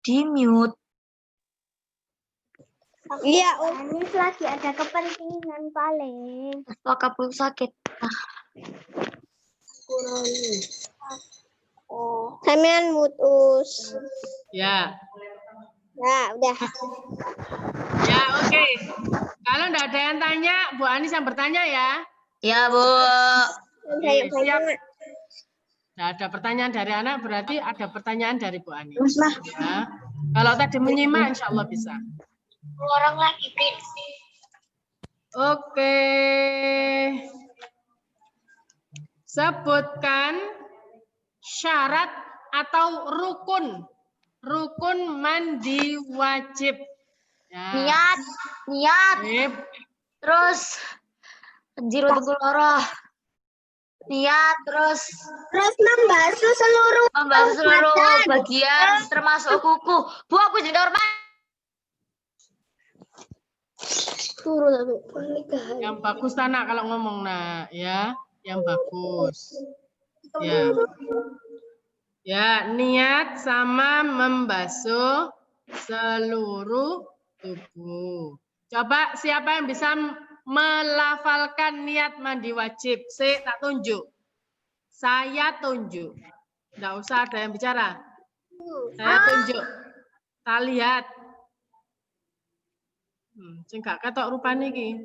Di mute. Iya, Anis lagi ada kepentingan paling. Apakah perlu sakit? Samian mutus. Ya. Ya, udah. Ya, oke. Kalau enggak ada yang tanya, Bu Anis yang bertanya ya. Ya, Bu. Oke, siap. Nah, ada pertanyaan dari anak, berarti ada pertanyaan dari Bu Anis. Ya. Kalau tadi menyimak, insya Allah bisa. Orang lagi, Bin. Oke. Sebutkan syarat atau rukun mandi wajib. Ya. Niat. Sip. Terus penjiru teguloro. Niat terus membasuh seluruh bagian termasuk kuku. Bu, aku jadi normal. Turun sampai pernikahan. Yang bagus anak kalau ngomong nak ya, yang bagus. Ya. Ya, niat sama membasuh seluruh tubuh. Coba siapa yang bisa melafalkan niat mandi wajib? Tak tunjuk. Saya tunjuk. Enggak usah ada yang bicara. Saya tunjuk. Kita lihat. Sing gak ketok rupane iki.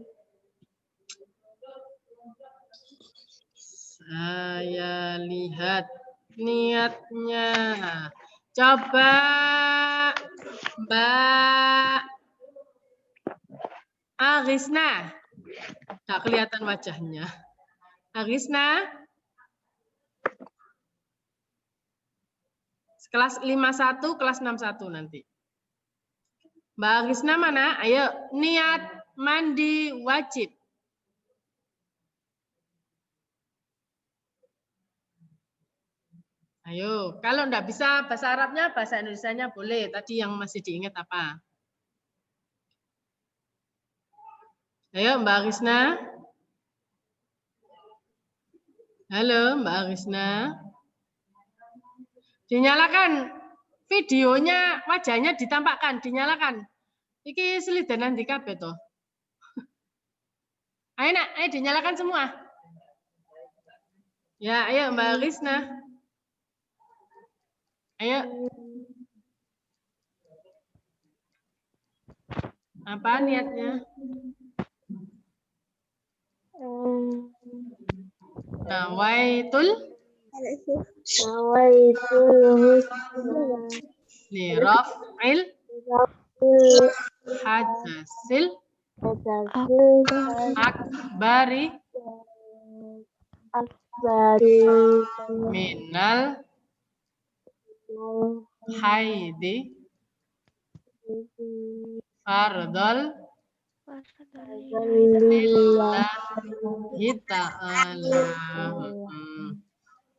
Saya lihat niatnya. Coba Mbak Arisna. Nggak kelihatan wajahnya. Arisna. Kelas 51, kelas 61 nanti. Mbak Arisna mana? Ayo, niat mandi wajib. Ayo, kalau enggak bisa bahasa Arabnya, bahasa Indonesianya boleh. Tadi yang masih diingat apa? Ayo, Mbak Arisna. Halo, Mbak Arisna. Dinyalakan videonya, wajahnya ditampakkan, dinyalakan. Iki selidanan di kabeh toh. Ayo nak, ayo dinyalakan semua. Ya, ayo Mbak Arisna. Ayo. Apa niatnya? Nawaitul li raf'il hadasil akbari minal haidi fardol lillahi ta'ala.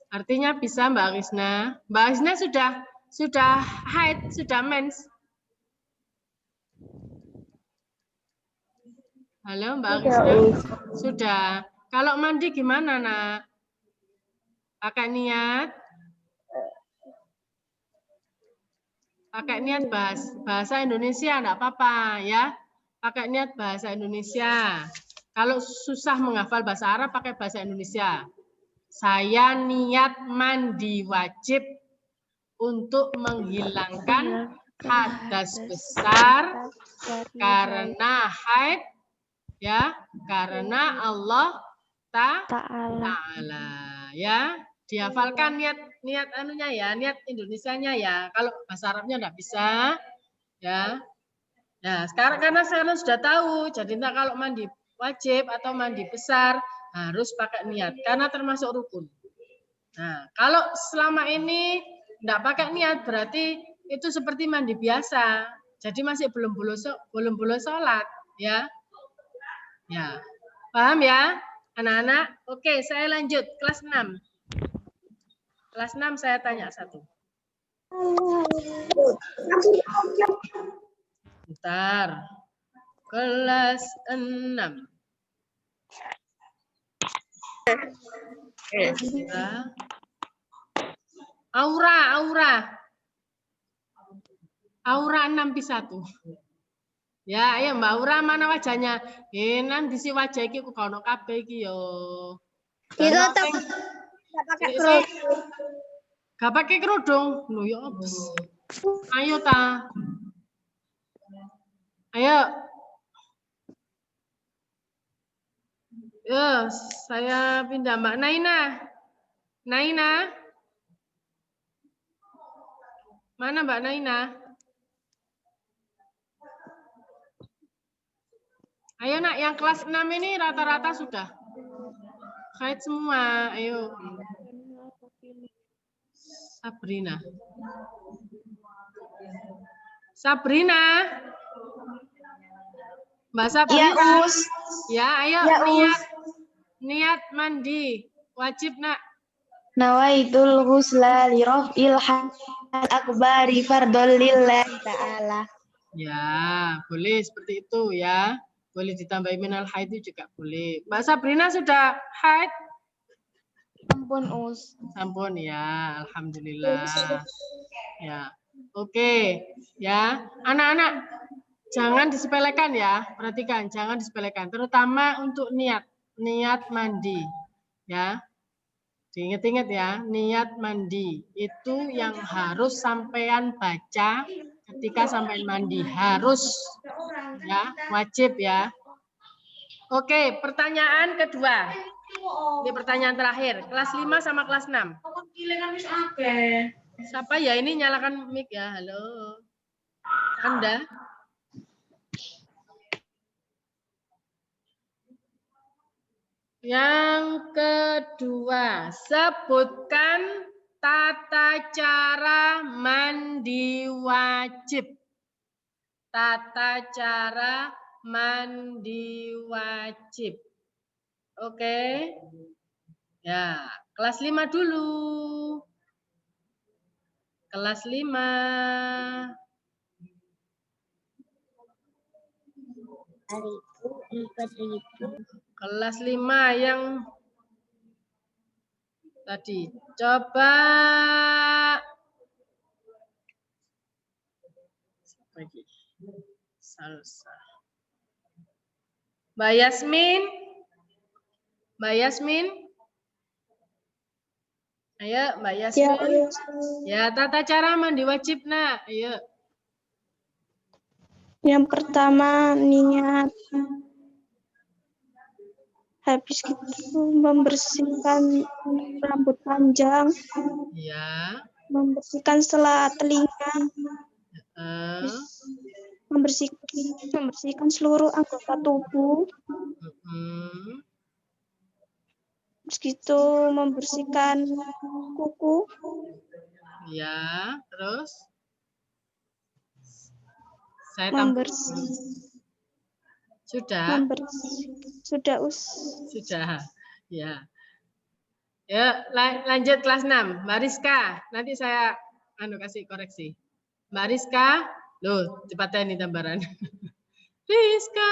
Artinya bisa Mbak Arisna. Mbak Arisna sudah haid, sudah mens. Halo Mbak Arisna. Sudah. Kalau mandi gimana nak? Pakai niat? Pakai niat bahasa Indonesia enggak apa-apa ya. Pakai niat bahasa Indonesia. Kalau susah menghafal bahasa Arab pakai bahasa Indonesia. Saya niat mandi wajib untuk menghilangkan hadas besar karena haid ya, karena Allah Ta'ala ya. Dihafalkan niat anunya ya, niat Indonesianya ya. Kalau bahasa Arabnya enggak bisa ya. Nah, karena sekarang sudah tahu, jadi kalau mandi wajib atau mandi besar harus pakai niat karena termasuk rukun. Nah, kalau selama ini enggak pakai niat berarti itu seperti mandi biasa. Jadi masih belum boleh sholat ya. Ya. Paham ya, anak-anak? Oke, saya lanjut kelas 6. Kelas 6 saya tanya satu. Bentar. Kelas 6. Aura 6P1. Ya, ayo Mbak Aura mana wajahnya? Nanti si wajah iki kok ono kabeh iki yo. Itu tak pakai kerudung. Gak pakai kerudung. Lho ya opo. Ayo ta. Ayo. Saya pindah Mbak Naina. Naina. Mana Mbak Naina? Ayo nak, yang kelas 6 ini rata-rata sudah haid semua. Ayo. Sabrina. Sabrina. Mbak Sabrina. Ya, Us. Ya, ayo Ya, niat mandi. Wajib, Nak. Nawaitul ghusla li raf'il akbari fardol lillahi ta'ala. Ya, boleh seperti itu ya. Boleh ditambahi minal haid itu juga boleh. Mbak Sabrina sudah haid? Ampun, Us. Sampun ya, alhamdulillah. Ya. Oke, ya. Anak-anak jangan disepelekan ya. Perhatikan, jangan disepelekan, terutama untuk niat mandi. Ya. Diingat-ingat ya, niat mandi itu yang harus sampean baca ketika sampean mandi, harus ya, wajib ya. Oke, pertanyaan kedua. Ini pertanyaan terakhir, kelas 5 sama kelas 6. Siapa ya ini, nyalakan mic ya. Halo. Anda? Yang kedua, sebutkan tata cara mandi wajib. Tata cara mandi wajib. Oke. Ya, kelas 5 dulu. Kelas 5. Kelas 5 yang tadi. Coba lagi. Salsa. Mbak Yasmin. Mbak Yasmin. Ayo, Mbak Yasmin. Ya, tata cara mandi wajib, Nak. Ayo. Yang pertama, niat. Habis itu membersihkan rambut panjang. Ya. Membersihkan sela telinga. Uh. Membersihkan seluruh anggota tubuh. Terus gitu membersihkan kuku. Ya, terus saya sudah. Sudah, Us. Sudah. Ya. Ya, lanjut kelas 6. Mbak Rizka, nanti saya kasih koreksi. Mbak Rizka, loh, cepat ini tambaran. Rizka.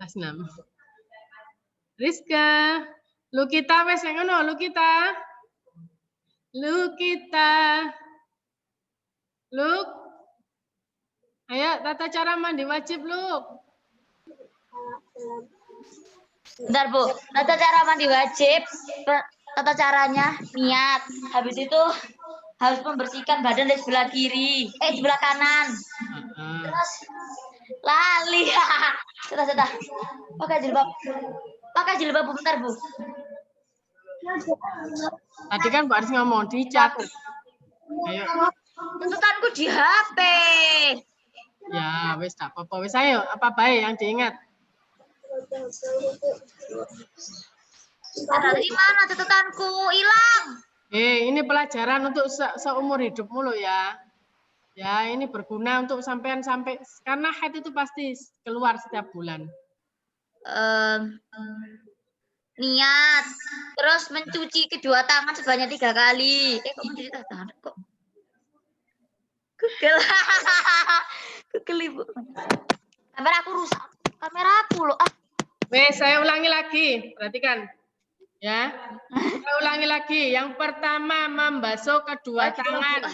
Kelas 6. Rizka, Lukita wes yang ngono, Lukita. Luk. Ayo, tata cara mandi wajib, Luk. Bentar, Bu. Tata cara mandi wajib, tata caranya niat. Habis itu harus membersihkan badan dari sebelah kiri, sebelah kanan. Terus lali. Sudah. Pakai jilbab, Bu, bentar, Bu. Tadi kan Bu Aris ngomong dicatat. Ayo. Tuntutanku di HP. Ya, wes tak apa-apa. Wes ayo, apa baik yang diingat? Ada di mana catatanku? Hilang. Ini pelajaran untuk seumur hidupmu loh ya. Ya, ini berguna untuk sampai karena haid itu pasti keluar setiap bulan. Niat, terus mencuci kedua tangan sebanyak 3 kali. Kok mencuci tangan kok? Google Ibu. Kamera aku rusak. Kamera aku loh. Saya ulangi lagi, perhatikan. Ya. Saya ulangi lagi. Yang pertama membasuh kedua tangan.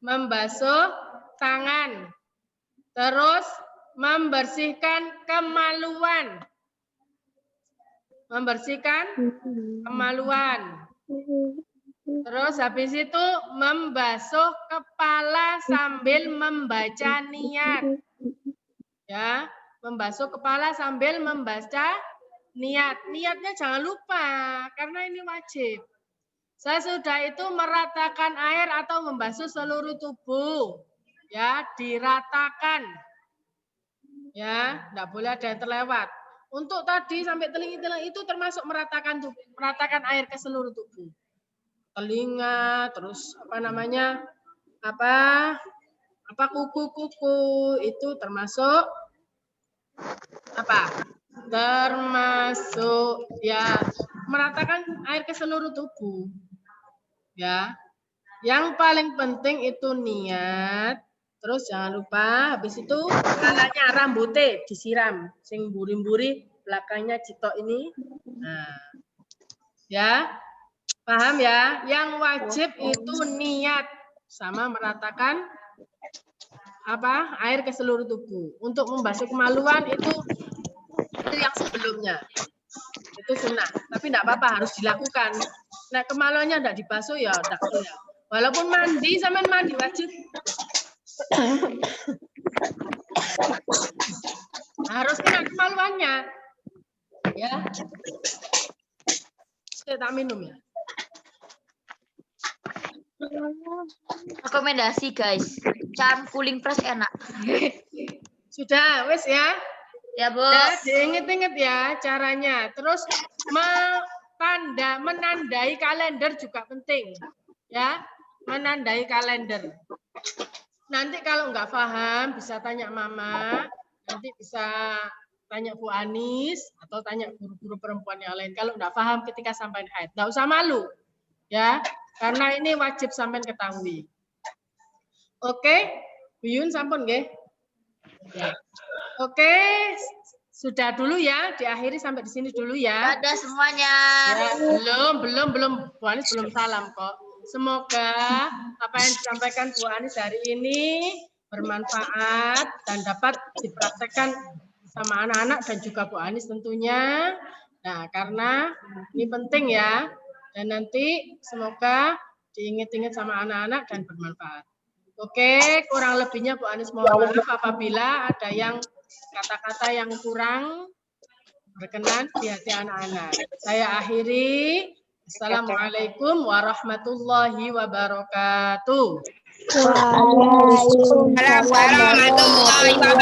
Membasuh tangan. Terus membersihkan kemaluan. Terus habis itu membasuh kepala sambil membaca niat. Ya, membasuh kepala sambil membaca niat. Niatnya jangan lupa karena ini wajib. Sesudah itu meratakan air atau membasuh seluruh tubuh. Ya, diratakan. Ya, enggak boleh ada yang terlewat. Untuk tadi sampai telinga itu termasuk meratakan air ke seluruh tubuh. Telinga, terus kuku-kuku itu termasuk termasuk ya meratakan air ke seluruh tubuh. Ya. Yang paling penting itu niat Terus jangan lupa habis itu kepalanya rambutnya disiram, sing buri-buri belakangnya citok ini. Nah, ya, paham ya? Yang wajib itu niat sama meratakan apa air ke seluruh tubuh. Untuk membasuh kemaluan itu yang sebelumnya. Itu sunnah, tapi enggak apa-apa harus dilakukan. Nah, kemaluannya enggak dibasuh ya enggak ya. Walaupun mandi sampean mandi wajib. Harus kena kemaluannya. Ya. Saya tak minum ya. Rekomendasi guys, charm cooling press enak. Sudah, wes ya. Ya Bu. Ya, diinget-inget ya caranya. Terus menandai kalender juga penting. Ya, menandai kalender. Nanti kalau nggak paham bisa tanya Mama, nanti bisa tanya Bu Anis atau tanya guru-guru perempuan yang lain. Kalau nggak paham ketika sampai haid, nggak usah malu, ya, karena ini wajib sampai ketahui. Oke, Buyun sampun nggih? Ya. Oke, sudah dulu ya, diakhiri sampai di sini dulu ya. Ada semuanya. Ya, belum Bu Anis belum salam kok. Semoga apa yang disampaikan Bu Anis hari ini bermanfaat dan dapat dipraktekkan sama anak-anak dan juga Bu Anis tentunya. Nah, karena ini penting ya. Dan nanti semoga diingat-ingat sama anak-anak dan bermanfaat. Oke, kurang lebihnya Bu Anis mohon maaf apabila ada yang kata-kata yang kurang berkenan di hati anak-anak. Saya akhiri. Assalamualaikum warahmatullahi wabarakatuh. Waalaikumsalam warahmatullahi wabarakatuh.